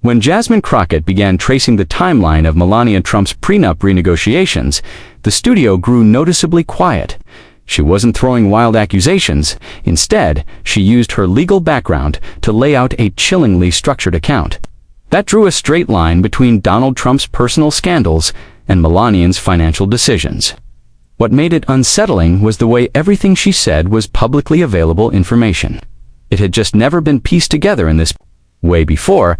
When Jasmine Crockett began tracing the timeline of Melania Trump's prenup renegotiations, the studio grew noticeably quiet. She wasn't throwing wild accusations. Instead, she used her legal background to lay out a chillingly structured account. That drew a straight line between Donald Trump's personal scandals and Melania's financial decisions. What made it unsettling was the way everything she said was publicly available information. It had just never been pieced together in this way before.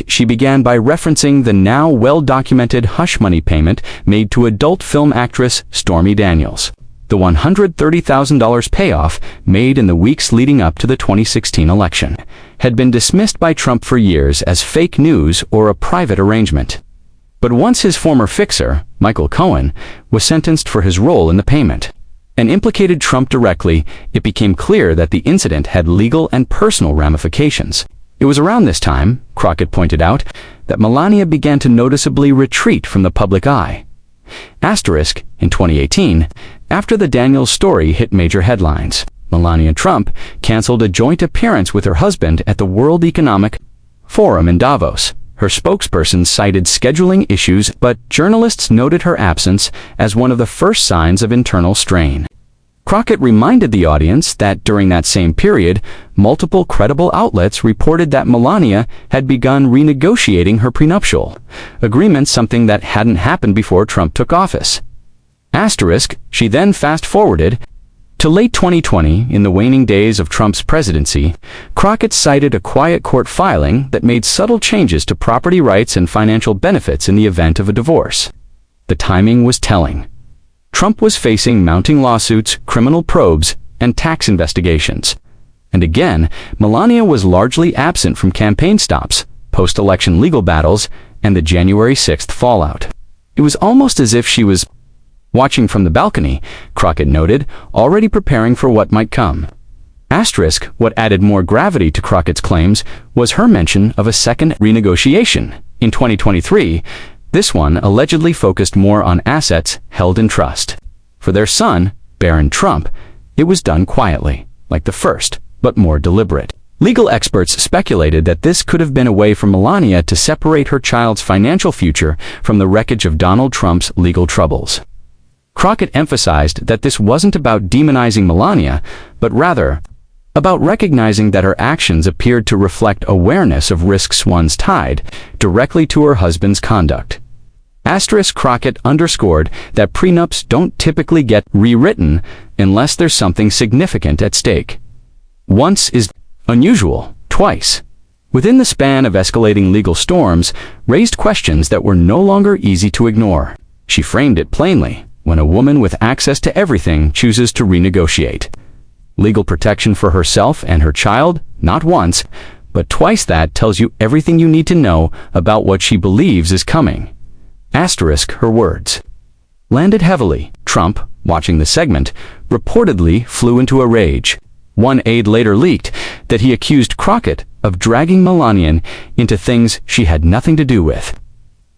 She began by referencing the now well-documented hush money payment made to adult film actress Stormy Daniels. The $130,000 payoff, made in the weeks leading up to the 2016 election, had been dismissed by Trump for years as fake news or a private arrangement. But once his former fixer, Michael Cohen, was sentenced for his role in the payment and implicated Trump directly, it became clear that the incident had legal and personal ramifications. It was around this time, Crockett pointed out, that Melania began to noticeably retreat from the public eye. In 2018, after the Daniels story hit major headlines, Melania Trump canceled a joint appearance with her husband at the World Economic Forum in Davos. Her spokesperson cited scheduling issues, but journalists noted her absence as one of the first signs of internal strain. Crockett reminded the audience that during that same period, multiple credible outlets reported that Melania had begun renegotiating her prenuptial agreement, something that hadn't happened before Trump took office. She then fast-forwarded to late 2020, in the waning days of Trump's presidency. Crockett cited a quiet court filing that made subtle changes to property rights and financial benefits in the event of a divorce. The timing was telling. Trump was facing mounting lawsuits, criminal probes, and tax investigations. And again, Melania was largely absent from campaign stops, post-election legal battles, and the January 6th fallout. It was almost as if she was watching from the balcony, Crockett noted, already preparing for what might come. What added more gravity to Crockett's claims was her mention of a second renegotiation in 2023. This one allegedly focused more on assets held in trust. For their son, Barron Trump, it was done quietly, like the first, but more deliberate. Legal experts speculated that this could have been a way for Melania to separate her child's financial future from the wreckage of Donald Trump's legal troubles. Crockett emphasized that this wasn't about demonizing Melania, but rather about recognizing that her actions appeared to reflect awareness of risks once tied directly to her husband's conduct. Crockett underscored that prenups don't typically get rewritten unless there's something significant at stake. Once is unusual, twice, within the span of escalating legal storms, raised questions that were no longer easy to ignore. She framed it plainly: when a woman with access to everything chooses to renegotiate legal protection for herself and her child, not once, but twice, that tells you everything you need to know about what she believes is coming. Her words landed heavily. Trump, watching the segment, reportedly flew into a rage. One aide later leaked that he accused Crockett of dragging Melania into things she had nothing to do with.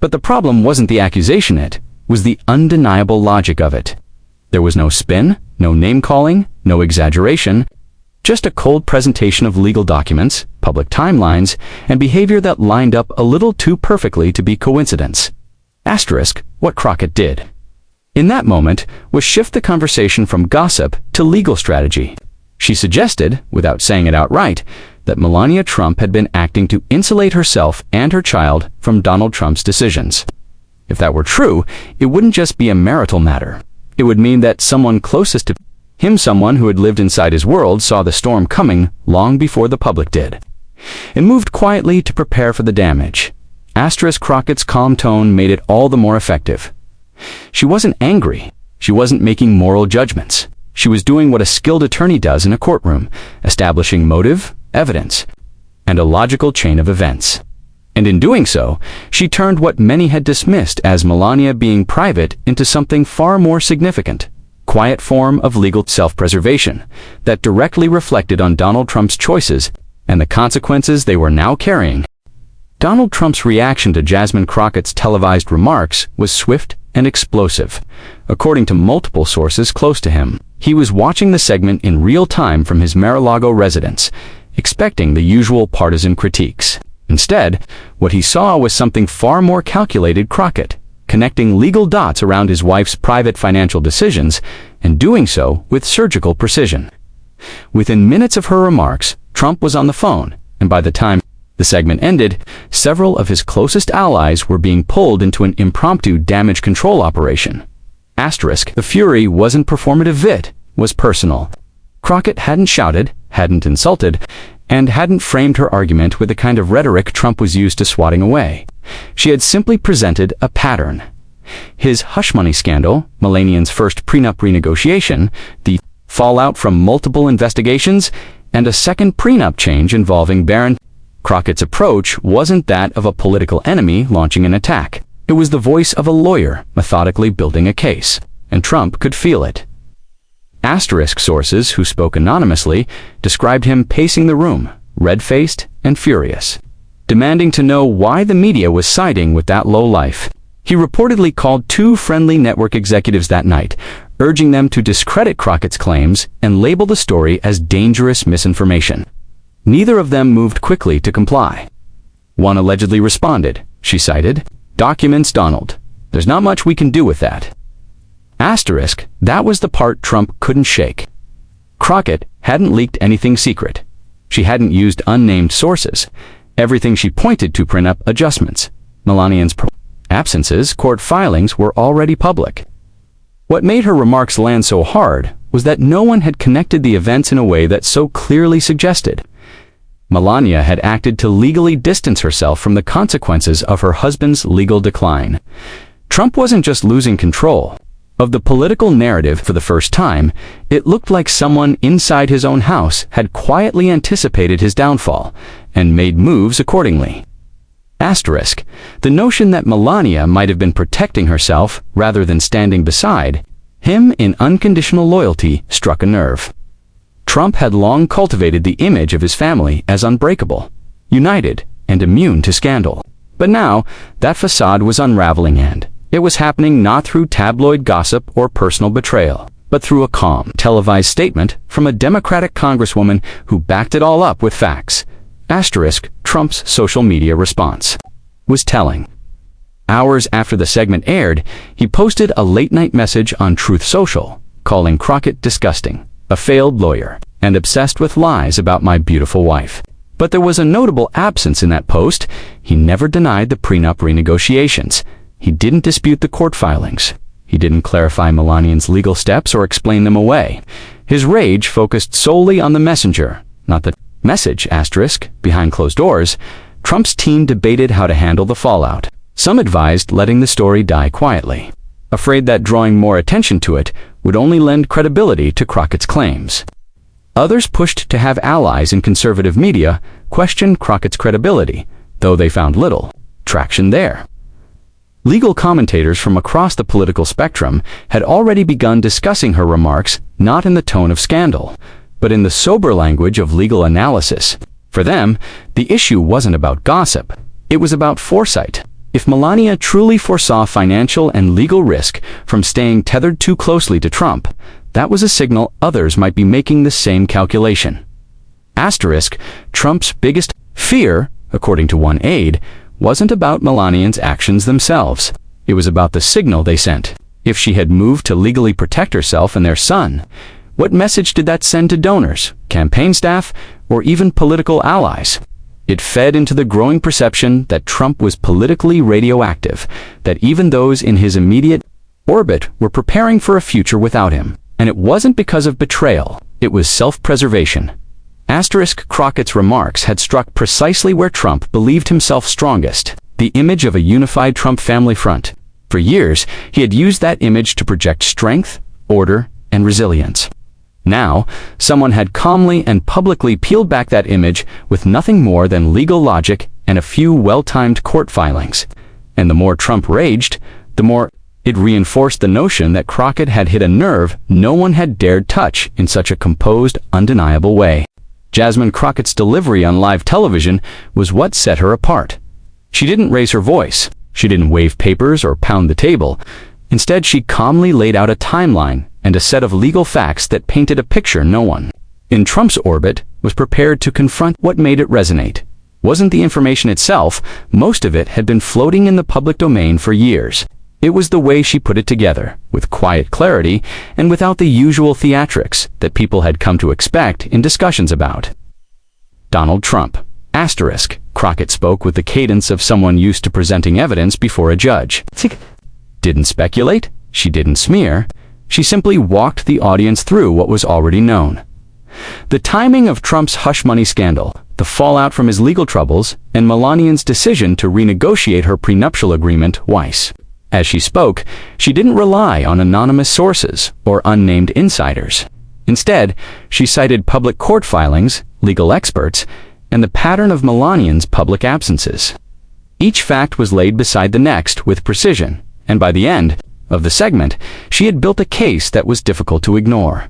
But the problem wasn't the accusation, it was the undeniable logic of it. There was no spin, no name-calling, no exaggeration, just a cold presentation of legal documents, public timelines, and behavior that lined up a little too perfectly to be coincidence. What Crockett did in that moment was shift the conversation from gossip to legal strategy. She suggested, without saying it outright, that Melania Trump had been acting to insulate herself and her child from Donald Trump's decisions. If that were true, it wouldn't just be a marital matter. It would mean that someone closest to him, someone who had lived inside his world, saw the storm coming long before the public did, and moved quietly to prepare for the damage. Crockett's calm tone made it all the more effective. She wasn't angry. She wasn't making moral judgments. She was doing what a skilled attorney does in a courtroom, establishing motive, evidence, and a logical chain of events. And in doing so, she turned what many had dismissed as Melania being private into something far more significant: quiet form of legal self-preservation that directly reflected on Donald Trump's choices and the consequences they were now carrying. Donald Trump's reaction to Jasmine Crockett's televised remarks was swift and explosive. According to multiple sources close to him, he was watching the segment in real time from his Mar-a-Lago residence, expecting the usual partisan critiques. Instead, what he saw was something far more calculated: Crockett, connecting legal dots around his wife's private financial decisions, and doing so with surgical precision. Within minutes of her remarks, Trump was on the phone, and by the time the segment ended, several of his closest allies were being pulled into an impromptu damage control operation. Asterisk, the fury wasn't performative, it was personal. Crockett hadn't shouted, hadn't insulted, and hadn't framed her argument with the kind of rhetoric Trump was used to swatting away. She had simply presented a pattern. His hush money scandal, Melania's first prenup renegotiation, the fallout from multiple investigations, and a second prenup change involving Baron. Crockett's approach wasn't that of a political enemy launching an attack. It was the voice of a lawyer methodically building a case, and Trump could feel it. Asterisk sources who spoke anonymously described him pacing the room, red-faced and furious, demanding to know why the media was siding with that lowlife. He reportedly called 2 friendly network executives that night, urging them to discredit Crockett's claims and label the story as dangerous misinformation. Neither of them moved quickly to comply. One allegedly responded. She cited, "Documents, Donald. There's not much we can do with that." Asterisk, that was the part Trump couldn't shake. Crockett hadn't leaked anything secret. She hadn't used unnamed sources. Everything she pointed to: prenup adjustments, Melania's absences, court filings were already public. What made her remarks land so hard was that no one had connected the events in a way that so clearly suggested Melania had acted to legally distance herself from the consequences of her husband's legal decline. Trump wasn't just losing control of the political narrative. For the first time, it looked like someone inside his own house had quietly anticipated his downfall and made moves accordingly. Asterisk, the notion that Melania might have been protecting herself rather than standing beside him in unconditional loyalty struck a nerve. Trump had long cultivated the image of his family as unbreakable, united, and immune to scandal. But now, that facade was unraveling, and it was happening not through tabloid gossip or personal betrayal, but through a calm, televised statement from a Democratic congresswoman who backed it all up with facts. Asterisk, Trump's social media response was telling. Hours after the segment aired, he posted a late-night message on Truth Social, calling Crockett disgusting, a failed lawyer, and obsessed with lies about my beautiful wife. But there was a notable absence in that post. He never denied the prenup renegotiations. He didn't dispute the court filings. He didn't clarify Melania's legal steps or explain them away. His rage focused solely on the messenger, not the message. Asterisk, behind closed doors, Trump's team debated how to handle the fallout. Some advised letting the story die quietly, afraid that drawing more attention to it would only lend credibility to Crockett's claims. Others pushed to have allies in conservative media question Crockett's credibility, though they found little traction there. Legal commentators from across the political spectrum had already begun discussing her remarks not in the tone of scandal, but in the sober language of legal analysis. For them, the issue wasn't about gossip. It was about foresight. If Melania truly foresaw financial and legal risk from staying tethered too closely to Trump, that was a signal others might be making the same calculation. Asterisk, Trump's biggest fear, according to one aide, wasn't about Melania's actions themselves. It was about the signal they sent. If she had moved to legally protect herself and their son, what message did that send to donors, campaign staff, or even political allies? It fed into the growing perception that Trump was politically radioactive, that even those in his immediate orbit were preparing for a future without him. And it wasn't because of betrayal, it was self-preservation. Asterisk, Crockett's remarks had struck precisely where Trump believed himself strongest, the image of a unified Trump family front. For years, he had used that image to project strength, order, and resilience. Now, someone had calmly and publicly peeled back that image with nothing more than legal logic and a few well-timed court filings. And the more Trump raged, the more it reinforced the notion that Crockett had hit a nerve no one had dared touch in such a composed, undeniable way. Jasmine Crockett's delivery on live television was what set her apart. She didn't raise her voice. She didn't wave papers or pound the table. Instead, she calmly laid out a timeline and a set of legal facts that painted a picture no one in Trump's orbit was prepared to confront. What made it resonate wasn't the information itself. Most of it had been floating in the public domain for years. It was the way she put it together, with quiet clarity and without the usual theatrics that people had come to expect in discussions about. Donald Trump. Asterisk. Crockett spoke with the cadence of someone used to presenting evidence before a judge. Didn't speculate. She didn't smear. She simply walked the audience through what was already known. The timing of Trump's hush money scandal, the fallout from his legal troubles, and Melania's decision to renegotiate her prenuptial agreement twice. As she spoke, she didn't rely on anonymous sources or unnamed insiders. Instead, she cited public court filings, legal experts, and the pattern of Melania's public absences. Each fact was laid beside the next with precision, and by the end of the segment, she had built a case that was difficult to ignore.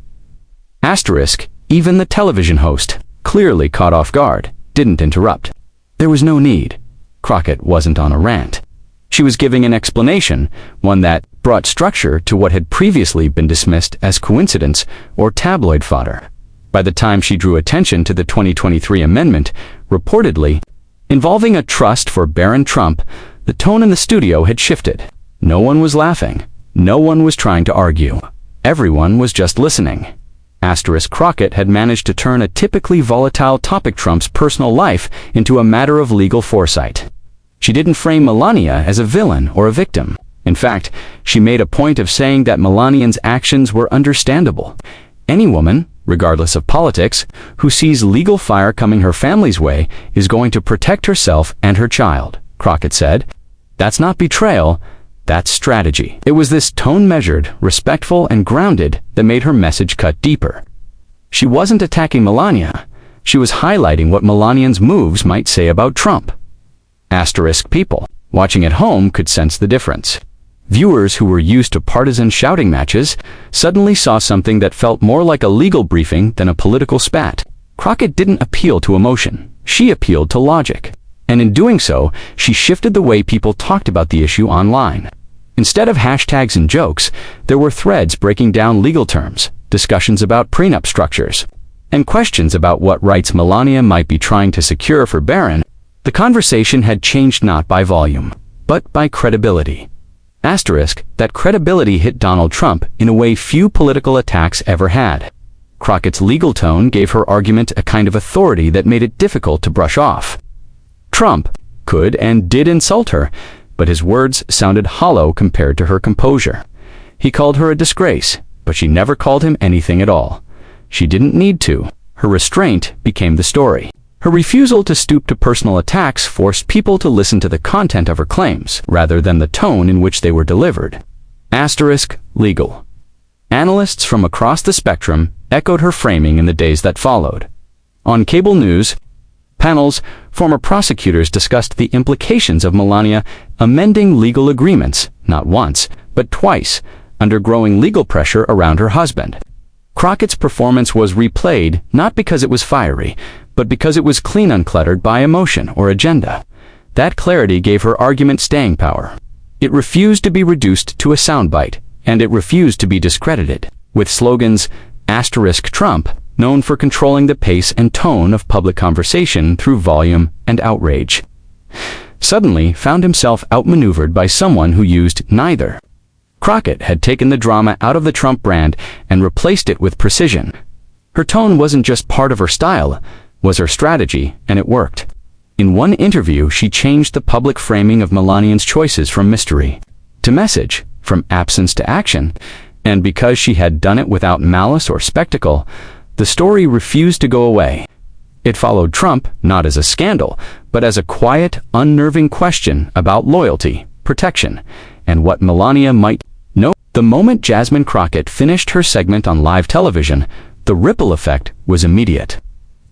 Asterisk. Even the television host, clearly caught off guard, didn't interrupt. There was no need. Crockett wasn't on a rant. She was giving an explanation, one that brought structure to what had previously been dismissed as coincidence or tabloid fodder. By the time she drew attention to the 2023 amendment, reportedly involving a trust for Barron Trump, the tone in the studio had shifted. No one was laughing. No one was trying to argue. Everyone was just listening. Asterisk. Crockett had managed to turn a typically volatile topic, Trump's personal life, into a matter of legal foresight. She didn't frame Melania as a villain or a victim. In fact, she made a point of saying that Melania's actions were understandable. Any woman, regardless of politics, who sees legal fire coming her family's way is going to protect herself and her child, Crockett said. That's not betrayal. That's strategy. It was this tone measured, respectful, and grounded that made her message cut deeper. She wasn't attacking Melania. She was highlighting what Melania's moves might say about Trump. Asterisk. People watching at home could sense the difference. Viewers who were used to partisan shouting matches suddenly saw something that felt more like a legal briefing than a political spat. Crockett didn't appeal to emotion. She appealed to logic. And in doing so, she shifted the way people talked about the issue online. Instead of hashtags and jokes, there were threads breaking down legal terms, discussions about prenup structures, and questions about what rights Melania might be trying to secure for Barron. The conversation had changed not by volume, but by credibility. Asterisk. That credibility hit Donald Trump in a way few political attacks ever had. Crockett's legal tone gave her argument a kind of authority that made it difficult to brush off. Trump could and did insult her, but his words sounded hollow compared to her composure. He called her a disgrace, but she never called him anything at all. She didn't need to. Her restraint became the story. Her refusal to stoop to personal attacks forced people to listen to the content of her claims, rather than the tone in which they were delivered. Asterisk. Legal. Analysts from across the spectrum echoed her framing in the days that followed. On cable news panels, former prosecutors discussed the implications of Melania amending legal agreements, not once, but twice, under growing legal pressure around her husband. Crockett's performance was replayed not because it was fiery, but because it was clean, uncluttered by emotion or agenda. That clarity gave her argument staying power. It refused to be reduced to a soundbite, and it refused to be discredited. With slogans, asterisk Trump, known for controlling the pace and tone of public conversation through volume and outrage, suddenly found himself outmaneuvered by someone who used neither. Crockett had taken the drama out of the Trump brand and replaced it with precision. Her tone wasn't just part of her style, was her strategy, and it worked. In one interview, she changed the public framing of Melania's choices from mystery to message, from absence to action, and because she had done it without malice or spectacle, the story refused to go away. It followed Trump not as a scandal, but as a quiet, unnerving question about loyalty, protection, and what Melania might know. The moment Jasmine Crockett finished her segment on live television, the ripple effect was immediate.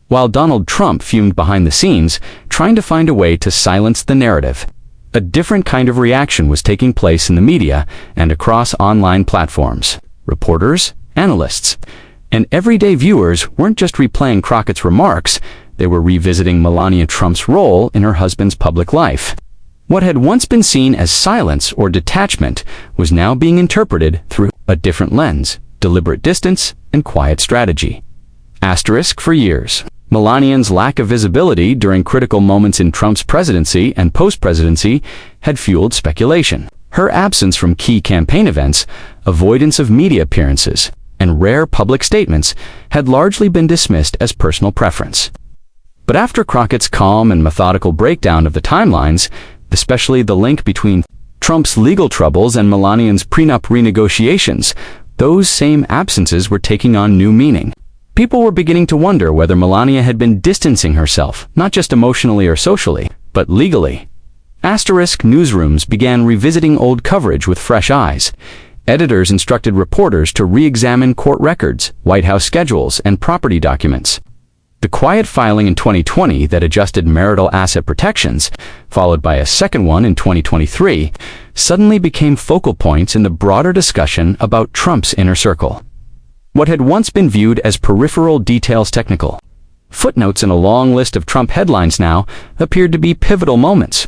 While Donald Trump fumed behind the scenes, trying to find a way to silence the narrative, a different kind of reaction was taking place in the media and across online platforms. Reporters, analysts, and everyday viewers weren't just replaying Crockett's remarks, they were revisiting Melania Trump's role in her husband's public life. What had once been seen as silence or detachment was now being interpreted through a different lens, deliberate distance, and quiet strategy. Asterisk. For years, Melania's lack of visibility during critical moments in Trump's presidency and post-presidency had fueled speculation. Her absence from key campaign events, avoidance of media appearances, and rare public statements had largely been dismissed as personal preference. But after Crockett's calm and methodical breakdown of the timelines, especially the link between Trump's legal troubles and Melania's prenup renegotiations, those same absences were taking on new meaning. People were beginning to wonder whether Melania had been distancing herself, not just emotionally or socially, but legally. Asterisk newsrooms began revisiting old coverage with fresh eyes. Editors instructed reporters to re-examine court records, White House schedules, and property documents. The quiet filing in 2020 that adjusted marital asset protections, followed by a second one in 2023, suddenly became focal points in the broader discussion about Trump's inner circle. What had once been viewed as peripheral details technical footnotes in a long list of Trump headlines now appeared to be pivotal moments.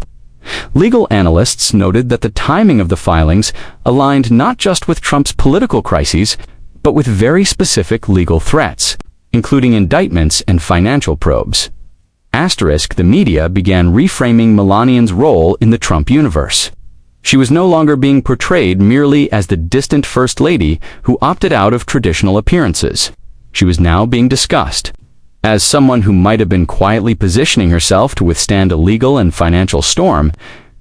Legal analysts noted that the timing of the filings aligned not just with Trump's political crises, but with very specific legal threats, including indictments and financial probes. Asterisk, the media began reframing Melania's role in the Trump universe. She was no longer being portrayed merely as the distant First Lady who opted out of traditional appearances. She was now being discussed as someone who might have been quietly positioning herself to withstand a legal and financial storm.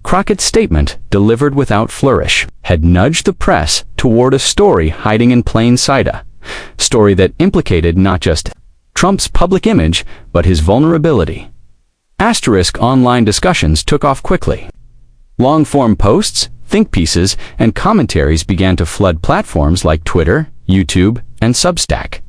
Crockett's statement, delivered without flourish, had nudged the press toward a story hiding in plain sight, a story that implicated not just Trump's public image, but his vulnerability. Asterisk, online discussions took off quickly. Long-form posts, think pieces, and commentaries began to flood platforms like Twitter, YouTube, and Substack.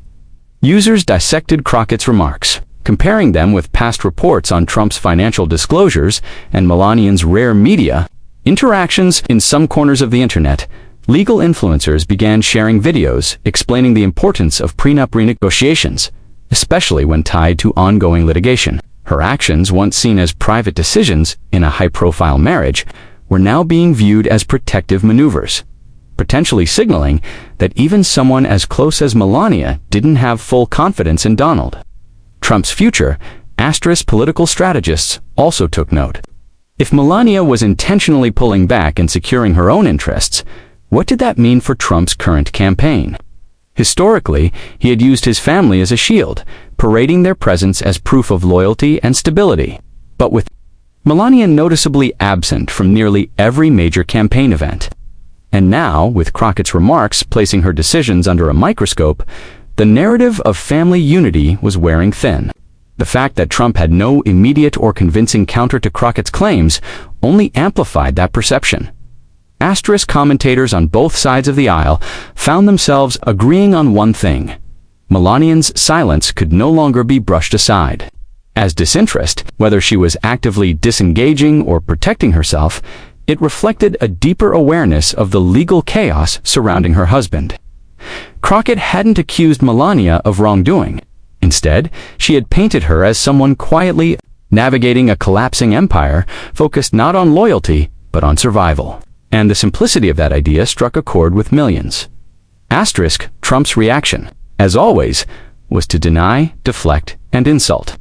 Users dissected Crockett's remarks, comparing them with past reports on Trump's financial disclosures and Melania's rare media interactions. In some corners of the internet, legal influencers began sharing videos explaining the importance of prenup renegotiations, especially when tied to ongoing litigation. Her actions, once seen as private decisions in a high-profile marriage, were now being viewed as protective maneuvers, potentially signaling that even someone as close as Melania didn't have full confidence in Donald Trump's future. Asterisk, political strategists also took note. If Melania was intentionally pulling back and securing her own interests, what did that mean for Trump's current campaign? Historically, he had used his family as a shield, parading their presence as proof of loyalty and stability. But with Melania noticeably absent from nearly every major campaign event, and now, with Crockett's remarks placing her decisions under a microscope, the narrative of family unity was wearing thin. The fact that Trump had no immediate or convincing counter to Crockett's claims only amplified that perception. Asterisk, commentators on both sides of the aisle found themselves agreeing on one thing: Melania's silence could no longer be brushed aside as disinterest. Whether she was actively disengaging or protecting herself, it reflected a deeper awareness of the legal chaos surrounding her husband. Crockett hadn't accused Melania of wrongdoing. Instead, she had painted her as someone quietly navigating a collapsing empire, focused not on loyalty, but on survival. And the simplicity of that idea struck a chord with millions. Asterisk, Trump's reaction, as always, was to deny, deflect, and insult.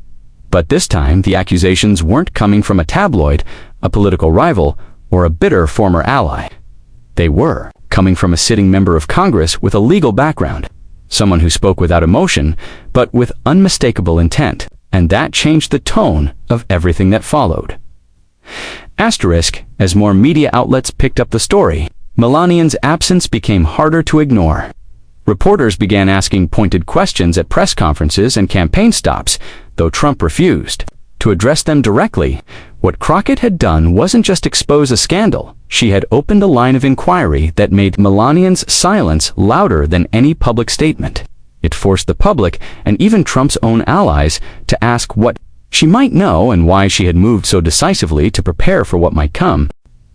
But this time, the accusations weren't coming from a tabloid, a political rival, or a bitter former ally. They were coming from a sitting member of Congress with a legal background, someone who spoke without emotion, but with unmistakable intent, and that changed the tone of everything that followed. Asterisk, as more media outlets picked up the story, Melania's absence became harder to ignore. Reporters began asking pointed questions at press conferences and campaign stops, though Trump refused to address them directly. What Crockett had done wasn't just expose a scandal, she had opened a line of inquiry that made Melania's silence louder than any public statement. It forced the public, and even Trump's own allies, to ask what she might know and why she had moved so decisively to prepare for what might come.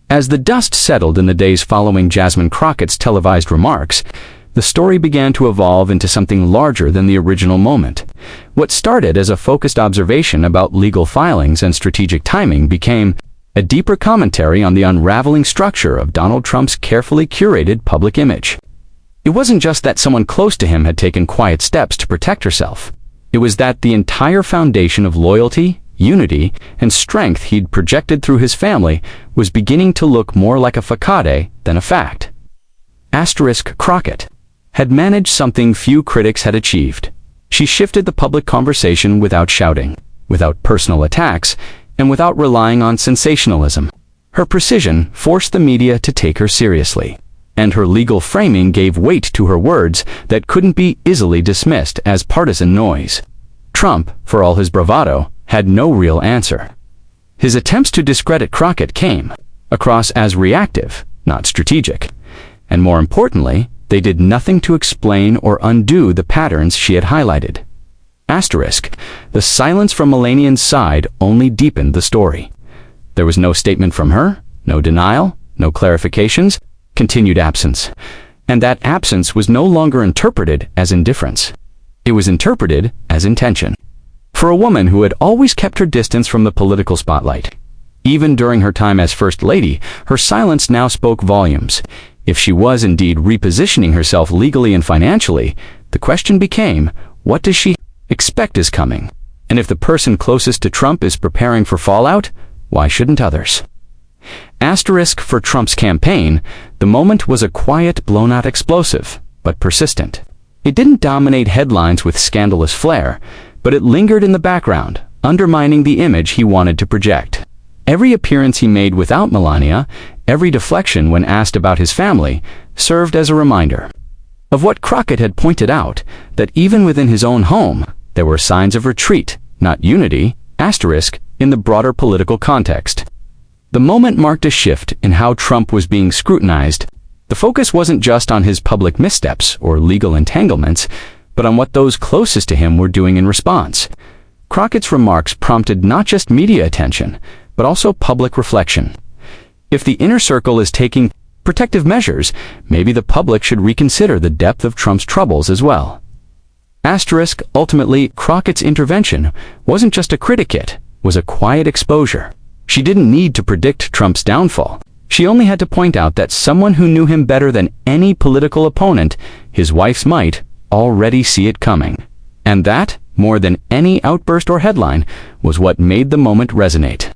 As the dust settled in the days following Jasmine Crockett's televised remarks, the story began to evolve into something larger than the original moment. What started as a focused observation about legal filings and strategic timing became a deeper commentary on the unraveling structure of Donald Trump's carefully curated public image. It wasn't just that someone close to him had taken quiet steps to protect herself. It was that the entire foundation of loyalty, unity, and strength he'd projected through his family was beginning to look more like a facade than a fact. Crockett had managed something few critics had achieved. She shifted the public conversation without shouting, without personal attacks, and without relying on sensationalism. Her precision forced the media to take her seriously, and her legal framing gave weight to her words that couldn't be easily dismissed as partisan noise. Trump, for all his bravado, had no real answer. His attempts to discredit Crockett came across as reactive, not strategic. And more importantly, they did nothing to explain or undo the patterns she had highlighted. The silence from Melania's side only deepened the story. There was no statement from her, no denial, no clarifications, continued absence. And that absence was no longer interpreted as indifference. It was interpreted as intention. For a woman who had always kept her distance from the political spotlight, even during her time as First Lady, her silence now spoke volumes. If she was indeed repositioning herself legally and financially, the question became, what does she expect is coming? And if the person closest to Trump is preparing for fallout, why shouldn't others? For Trump's campaign, the moment was a quiet, blown-out explosive, but persistent. It didn't dominate headlines with scandalous flair, but it lingered in the background, undermining the image he wanted to project. Every appearance he made without Melania, every deflection when asked about his family, served as a reminder of what Crockett had pointed out, that even within his own home, there were signs of retreat, not unity, in the broader political context. The moment marked a shift in how Trump was being scrutinized. The focus wasn't just on his public missteps or legal entanglements, but on what those closest to him were doing in response. Crockett's remarks prompted not just media attention, but also public reflection. If the inner circle is taking protective measures, maybe the public should reconsider the depth of Trump's troubles as well. Ultimately, Crockett's intervention wasn't just a critique, was a quiet exposure. She didn't need to predict Trump's downfall. She only had to point out that someone who knew him better than any political opponent, his wife's might, already see it coming. And that, more than any outburst or headline, was what made the moment resonate.